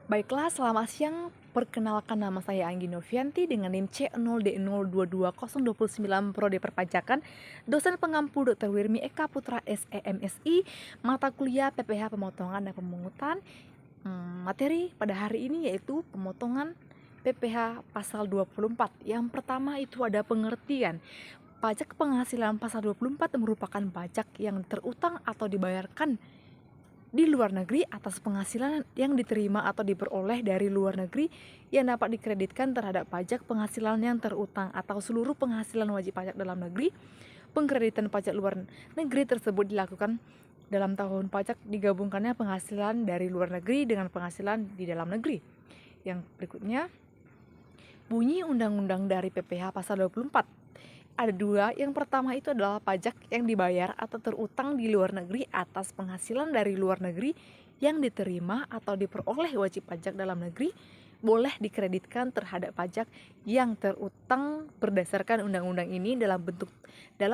Baiklah, selamat siang. Perkenalkan, nama saya Anggi Novianti dengan NIM C0D022029 Prodi Perpajakan, dosen pengampu Dr. Wirmi Eka Putra SEMSI, mata kuliah PPH Pemotongan dan Pemungutan. Materi pada hari ini yaitu pemotongan PPH pasal 24. Yang pertama itu ada pengertian. Pajak penghasilan pasal 24 merupakan pajak yang terutang atau dibayarkan di luar negeri atas penghasilan yang diterima atau diperoleh dari luar negeri yang dapat dikreditkan terhadap pajak penghasilan yang terutang atau seluruh penghasilan wajib pajak dalam negeri. Pengkreditan pajak luar negeri tersebut dilakukan dalam tahun pajak digabungkannya penghasilan dari luar negeri dengan penghasilan di dalam negeri. Yang berikutnya, bunyi undang-undang dari PPH pasal 24. Ada dua. Yang pertama itu adalah pajak yang dibayar atau terutang di luar negeri atas penghasilan dari luar negeri yang diterima atau diperoleh wajib pajak dalam negeri boleh dikreditkan terhadap pajak yang terutang berdasarkan undang-undang ini dalam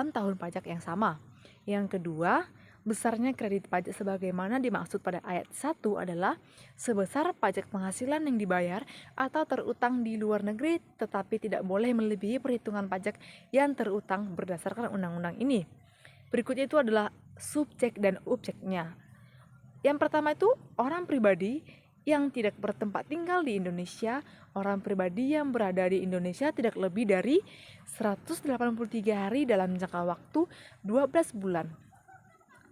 tahun pajak yang sama. Yang kedua, besarnya kredit pajak sebagaimana dimaksud pada ayat 1 adalah sebesar pajak penghasilan yang dibayar atau terutang di luar negeri tetapi tidak boleh melebihi perhitungan pajak yang terutang berdasarkan undang-undang ini. Berikutnya itu adalah subjek dan objeknya. Yang pertama itu orang pribadi yang tidak bertempat tinggal di Indonesia. Orang pribadi yang berada di Indonesia tidak lebih dari 183 hari dalam jangka waktu 12 bulan.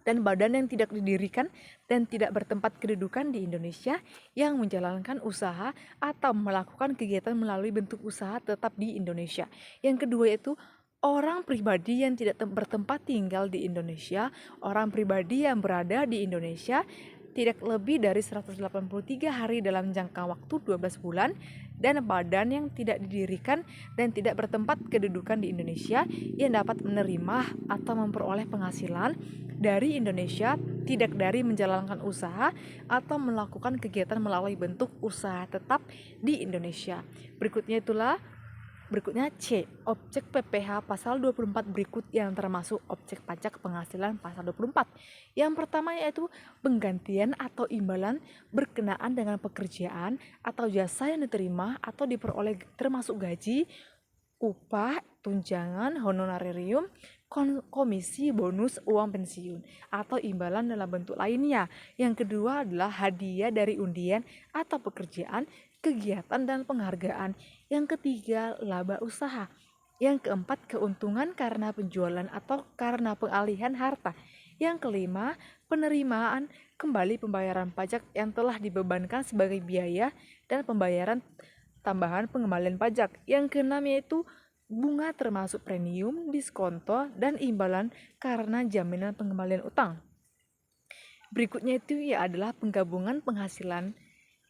Dan badan yang tidak didirikan dan tidak bertempat kedudukan di Indonesia yang menjalankan usaha atau melakukan kegiatan melalui bentuk usaha tetap di Indonesia. Yang kedua yaitu orang pribadi yang tidak bertempat tinggal di Indonesia. Orang pribadi yang berada di Indonesia tidak lebih dari 183 hari dalam jangka waktu 12 bulan, dan badan yang tidak didirikan dan tidak bertempat kedudukan di Indonesia yang dapat menerima atau memperoleh penghasilan dari Indonesia tidak dari menjalankan usaha atau melakukan kegiatan melalui bentuk usaha tetap di Indonesia. Berikutnya C, objek PPH pasal 24 berikut yang termasuk objek pajak penghasilan pasal 24. Yang pertama yaitu penggantian atau imbalan berkenaan dengan pekerjaan atau jasa yang diterima atau diperoleh termasuk gaji, upah, tunjangan, honorarium, komisi, bonus, uang pensiun, atau imbalan dalam bentuk lainnya. Yang kedua adalah hadiah dari undian atau pekerjaan, kegiatan, dan penghargaan. Yang ketiga, laba usaha. Yang keempat, keuntungan karena penjualan atau karena pengalihan harta. Yang kelima, penerimaan kembali pembayaran pajak yang telah dibebankan sebagai biaya dan pembayaran tambahan pengembalian pajak. Yang keenam yaitu bunga termasuk premium, diskonto, dan imbalan karena jaminan pengembalian utang. Berikutnya itu adalah penggabungan penghasilan.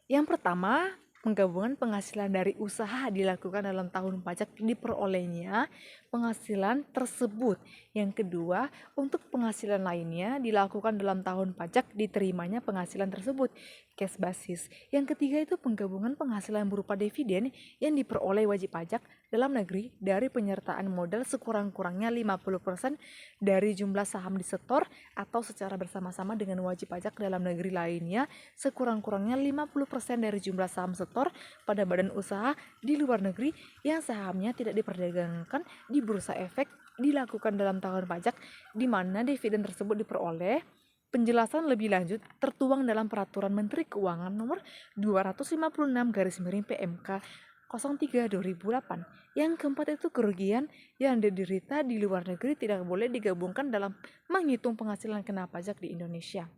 Yang pertama, penggabungan penghasilan dari usaha dilakukan dalam tahun pajak diperolehnya penghasilan tersebut. Yang kedua, untuk penghasilan lainnya dilakukan dalam tahun pajak diterimanya penghasilan tersebut, cash basis. Yang ketiga itu penggabungan penghasilan berupa dividen yang diperoleh wajib pajak dalam negeri dari penyertaan modal sekurang-kurangnya 50% dari jumlah saham disetor atau secara bersama-sama dengan wajib pajak dalam negeri lainnya sekurang-kurangnya 50% dari jumlah saham setor pada badan usaha di luar negeri yang sahamnya tidak diperdagangkan di bursa efek dilakukan dalam tahun pajak di mana dividen tersebut diperoleh. Penjelasan lebih lanjut tertuang dalam Peraturan Menteri Keuangan Nomor 256/PMK 03/2008. Yang keempat itu kerugian yang diderita di luar negeri tidak boleh digabungkan dalam menghitung penghasilan kena pajak di Indonesia.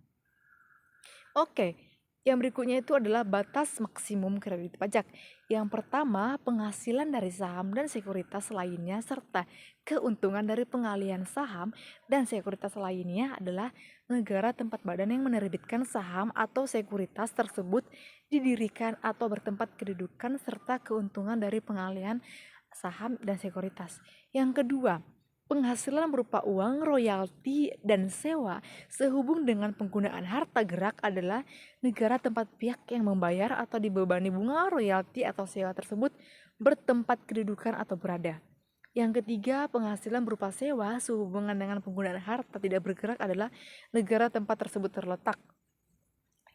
Oke, yang berikutnya itu adalah batas maksimum kredit pajak. Yang pertama, penghasilan dari saham dan sekuritas lainnya serta keuntungan dari pengalihan saham dan sekuritas lainnya adalah negara tempat badan yang menerbitkan saham atau sekuritas tersebut didirikan atau bertempat kedudukan serta keuntungan dari pengalihan saham dan sekuritas. Yang kedua, penghasilan berupa uang, royalti, dan sewa sehubung dengan penggunaan harta gerak adalah negara tempat pihak yang membayar atau dibebani bunga, royalti, atau sewa tersebut bertempat kedudukan atau berada. Yang ketiga, penghasilan berupa sewa sehubungan dengan penggunaan harta tidak bergerak adalah negara tempat tersebut terletak.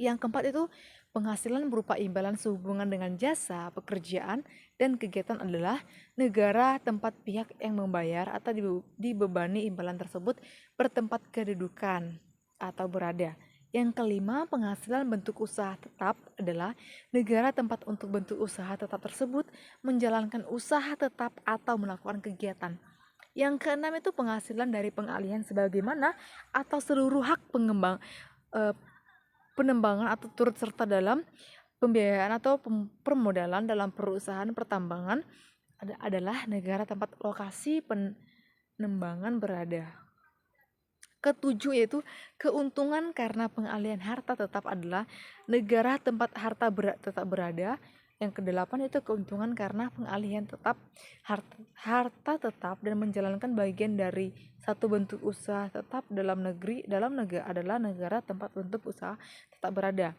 Yang keempat itu Penghasilan berupa imbalan sehubungan dengan jasa, pekerjaan, dan kegiatan adalah negara tempat pihak yang membayar atau dibebani imbalan tersebut bertempat kedudukan atau berada. Yang kelima, penghasilan bentuk usaha tetap adalah negara tempat untuk bentuk usaha tetap tersebut menjalankan usaha tetap atau melakukan kegiatan. Yang keenam itu penghasilan dari pengalihan sebagaimana atau seluruh hak penembangan atau turut serta dalam pembiayaan atau permodalan dalam perusahaan pertambangan adalah negara tempat lokasi penembangan berada. Ketujuh yaitu keuntungan karena pengalihan harta tetap adalah negara tempat harta tetap berada. Yang kedelapan itu keuntungan karena pengalihan tetap harta tetap dan menjalankan bagian dari satu bentuk usaha tetap dalam negara adalah negara tempat bentuk usaha tetap berada.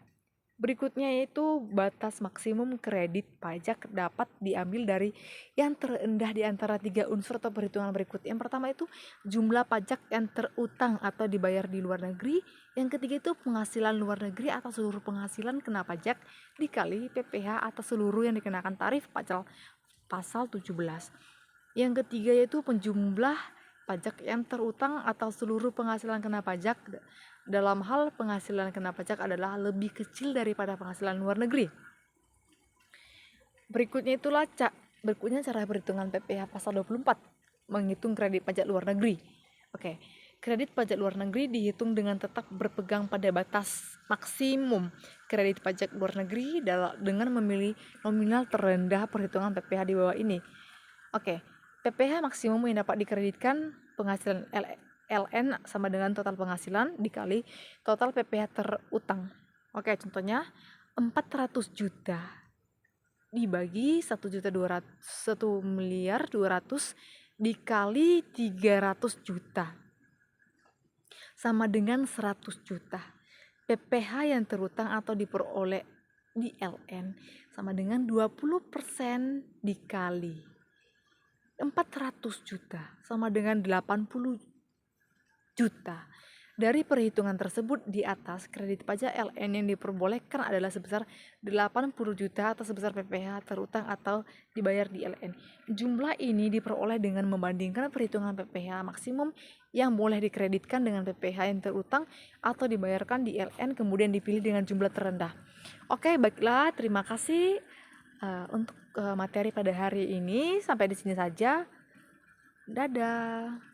Berikutnya yaitu batas maksimum kredit pajak dapat diambil dari yang terendah di antara 3 unsur atau perhitungan berikut. Yang pertama itu jumlah pajak yang terutang atau dibayar di luar negeri. Yang ketiga itu penghasilan luar negeri atau seluruh penghasilan kena pajak dikali PPh atau seluruh yang dikenakan tarif pasal 17. Yang ketiga yaitu penjumlah pajak yang terutang atau seluruh penghasilan kena pajak dalam hal penghasilan kena pajak adalah lebih kecil daripada penghasilan luar negeri. Berikutnya cara perhitungan PPh pasal 24 menghitung kredit pajak luar negeri. Oke. Kredit pajak luar negeri dihitung dengan tetap berpegang pada batas maksimum kredit pajak luar negeri dengan memilih nominal terendah perhitungan PPh di bawah ini. Oke. PPh maksimum yang dapat dikreditkan penghasilan LN sama dengan total penghasilan dikali total PPh terutang. Oke, contohnya 400 juta dibagi 1.200.000.000 dikali 300 juta sama dengan 100 juta. PPh yang terutang atau diperoleh di LN sama dengan 20% dikali 400 juta sama dengan 80 juta. Dari perhitungan tersebut di atas, kredit pajak LN yang diperbolehkan adalah sebesar 80 juta atau sebesar PPh terutang atau dibayar di LN. Jumlah ini diperoleh dengan membandingkan perhitungan PPh maksimum yang boleh dikreditkan dengan PPh yang terutang atau dibayarkan di LN kemudian dipilih dengan jumlah terendah. Oke, baiklah, terima kasih untuk materi pada hari ini. Sampai di sini saja. Dadah.